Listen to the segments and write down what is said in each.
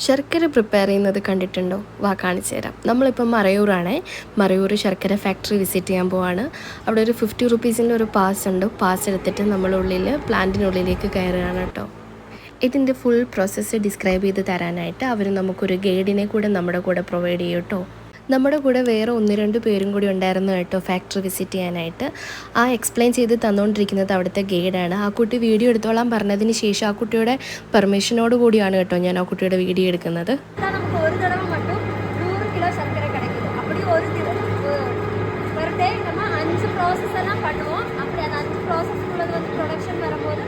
ശർക്കര പ്രിപ്പയർ ചെയ്യുന്നത് കണ്ടിട്ടുണ്ടോ? വാ കാണിച്ചു തരാം. നമ്മളിപ്പോൾ മറയൂറാണേ. മറയൂർ ശർക്കര ഫാക്ടറി വിസിറ്റ് ചെയ്യാൻ പോവാണ്. അവിടെ ഒരു 50 റുപ്പീസിൻ്റെ ഒരു പാസ് ഉണ്ട്. പാസ് എടുത്തിട്ട് നമ്മളുള്ളിൽ പ്ലാന്റിനുള്ളിലേക്ക് കയറുകയാണ് കേട്ടോ. ഇതിൻ്റെ ഫുൾ പ്രോസസ്സ് ഡിസ്ക്രൈബ് ചെയ്ത് തരാനായിട്ട് അവർ നമുക്കൊരു ഗൈഡിനെ കൂടെ നമ്മുടെ കൂടെ പ്രൊവൈഡ് ചെയ്യും കേട്ടോ. നമ്മുടെ കൂടെ വേറെ 1-2 പേരും കൂടി ഉണ്ടായിരുന്നു കേട്ടോ ഫാക്ടറി വിസിറ്റ് ചെയ്യാനായിട്ട്. ആ എക്സ്പ്ലെയിൻ ചെയ്ത് തന്നുകൊണ്ടിരിക്കുന്നത് അവിടുത്തെ ഗൈഡാണ്. ആ കുട്ടി വീഡിയോ എടുത്തോളാൻ പറഞ്ഞതിന് ശേഷം ആ കുട്ടിയുടെ പെർമിഷനോട് കൂടിയാണ് കേട്ടോ ഞാൻ ആ കുട്ടിയുടെ വീഡിയോ എടുക്കുന്നത്. നമുക്ക് ഒരു തടവ മട്ടും 100 കിലോ ശർക്കര கிடைக்குது. அப்படி ஒரு per day நம்ம 5 ப்ராசஸ் எல்லாம் பண்ணுவோம். அப்படி அந்த 5 ப்ராசஸ் உள்ளது வந்து ப்ரொடக்ஷன் வரும்போது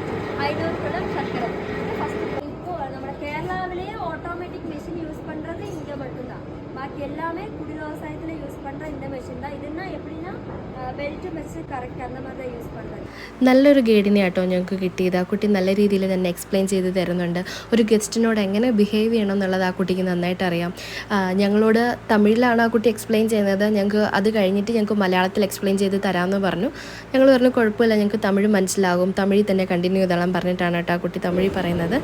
500 கிலோ சர்க்கரை. ஃபர்ஸ்ட் இப்போ நம்ம கேரளாவிலேயே ஆட்டோமேட்டிக் மெஷின் யூஸ் பண்றது இங்க மட்டும் தான். பாக்கி எல்லாமே குடி விவசாயத்துல யூஸ் பண்ற இந்த மெஷின் தான். இதுன்னா எப்படின்னா ബെൽറ്റ് വെച്ച് കറക്റ്റ് அந்த மாதிரி தான் യൂസ് பண்ணுறது. നല്ലൊരു ഗൈഡിനെ ആട്ടോ ഞങ്ങൾക്ക് കിട്ടിയത്. ആ കുട്ടി നല്ല രീതിയിൽ തന്നെ എക്സ്പ്ലെയിൻ ചെയ്ത് തരുന്നുണ്ട്. ഒരു ഗസ്റ്റിനോട് എങ്ങനെ ബിഹേവ് ചെയ്യണം എന്നുള്ളത് ആ കുട്ടിക്ക് നന്നായിട്ട് അറിയാം. ഞങ്ങളോട് തമിഴിലാണ് ആ കുട്ടി എക്സ്പ്ലെയിൻ ചെയ്യുന്നത്. ഞങ്ങൾക്ക് അത് കഴിഞ്ഞിട്ട് ഞങ്ങൾക്ക് മലയാളത്തിൽ എക്സ്പ്ലെയിൻ ചെയ്ത് തരാമെന്ന് പറഞ്ഞു. ഞങ്ങൾ പറഞ്ഞു കുഴപ്പമില്ല, ഞങ്ങൾക്ക് തമിഴ് മനസ്സിലാകും, തമിഴിൽ തന്നെ കണ്ടിന്യൂ ചെയ്തോളാം പറഞ്ഞിട്ടാണ് കേട്ടോ ആ കുട്ടി തമിഴ് പറയുന്നത്.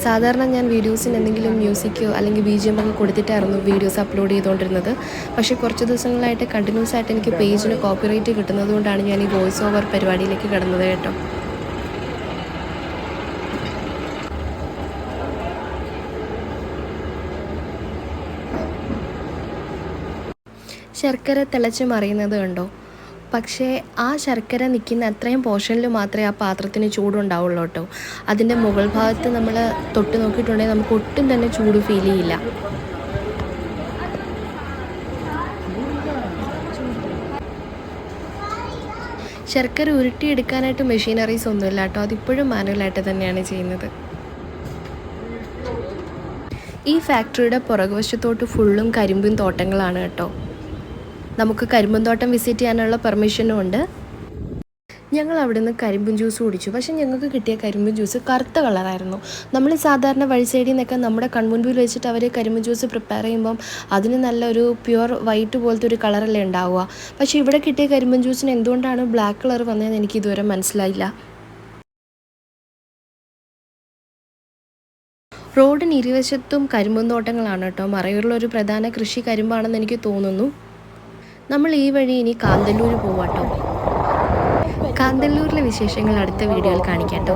സാധാരണ ഞാൻ വീഡിയോസിന് എന്തെങ്കിലും മ്യൂസിക്കോ അല്ലെങ്കിൽ BGM ഒക്കെ കൊടുത്തിട്ടായിരുന്നു വീഡിയോസ് അപ്ലോഡ് ചെയ്തുകൊണ്ടിരുന്നത്. പക്ഷേ കുറച്ച് ദിവസങ്ങളായിട്ട് കണ്ടിന്യൂസ് ആയിട്ട് എനിക്ക് പേജിന് കോപ്പിറൈറ്റ് കിട്ടുന്നത് കൊണ്ടാണ് ഞാൻ ഈ വോയിസ് ഓവർ പരിപാടിയിലേക്ക് കിടന്നത് കേട്ടോ. ശർക്കര തിളച്ച് മറിയുന്നത് കണ്ടോ? പക്ഷേ ആ ശർക്കര നിൽക്കുന്ന അത്രയും പോർഷനിൽ മാത്രമേ ആ പാത്രത്തിന് ചൂടുണ്ടാവുള്ളൂ കേട്ടോ. അതിൻ്റെ മുകൾ ഭാഗത്ത് നമ്മൾ തൊട്ട് നോക്കിയിട്ടുണ്ടെങ്കിൽ നമുക്ക് ഒട്ടും തന്നെ ചൂട് ഫീൽ ചെയ്യില്ല. ശർക്കര ഉരുട്ടിയെടുക്കാനായിട്ട് മെഷീനറീസ് ഒന്നുമില്ല കേട്ടോ. അതിപ്പോഴും മാനുവലായിട്ട് തന്നെയാണ് ചെയ്യുന്നത്. ഈ ഫാക്ടറിയുടെ പുറകുവശത്തോട്ട് ഫുള്ളും കരിമ്പും തോട്ടങ്ങളാണ് കേട്ടോ. നമുക്ക് കരിമ്പും തോട്ടം വിസിറ്റ് ചെയ്യാനുള്ള പെർമിഷനും ഉണ്ട്. ഞങ്ങൾ അവിടെ നിന്ന് കരിമ്പും ജ്യൂസ് കുടിച്ചു. പക്ഷേ ഞങ്ങൾക്ക് കിട്ടിയ കരിമ്പും ജ്യൂസ് കറുത്ത കളറായിരുന്നു. നമ്മൾ സാധാരണ വഴി സൈഡിൽ നിന്നൊക്കെ നമ്മുടെ കൺമുൻപിൽ വെച്ചിട്ട് അവർ കരിമ്പും ജ്യൂസ് പ്രിപ്പയർ ചെയ്യുമ്പം അതിന് നല്ലൊരു പ്യുവർ വൈറ്റ് പോലത്തെ ഒരു കളറല്ലേ ഉണ്ടാവുക. പക്ഷേ ഇവിടെ കിട്ടിയ കരിമ്പും ജ്യൂസിന് എന്തുകൊണ്ടാണ് ബ്ലാക്ക് കളർ വന്നതെന്ന് എനിക്ക് ഇതുവരെ മനസ്സിലായില്ല. റോഡിന് ഇരുവശത്തും കരിമ്പും തോട്ടങ്ങളാണ് കേട്ടോ. മറയൂരിലൊരു പ്രധാന കൃഷി കരിമ്പാണെന്ന് എനിക്ക് തോന്നുന്നു. നമ്മൾ ഈ വഴി ഇനി കാന്തല്ലൂർ പോവാട്ടോ. കാന്തല്ലൂരിലെ വിശേഷങ്ങൾ അടുത്ത വീഡിയോയിൽ കാണിക്കാം കേട്ടോ.